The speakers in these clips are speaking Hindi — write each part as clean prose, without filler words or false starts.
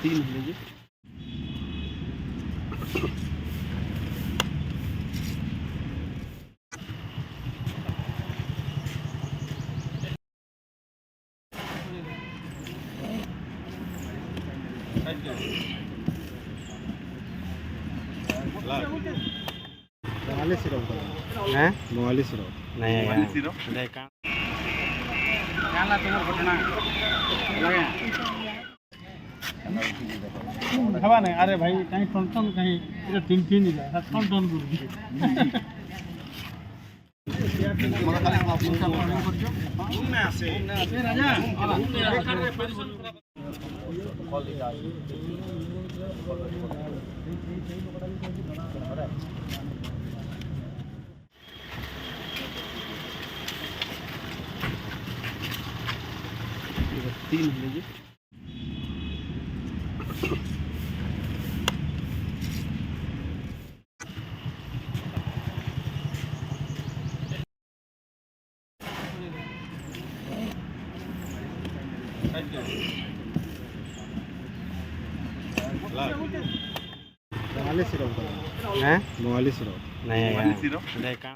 तीन लीजिए। बंगाली सिरप हैं बंगाली सिरप नहीं बंगाली सिरप? देखा हवा नहीं। अरे भाई कहीं टन टन कहीं इधर तीन तीन ही है टन टन गुरु तीन लीजिए। बंगाली सिरप हैं बंगाली सिरप नहीं बंगाली सिरप? देखा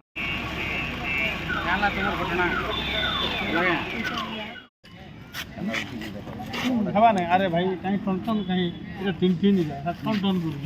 हवा नहीं। अरे भाई कहीं टन टन कहीं इधर तीन तीन ही है टन टन गुरु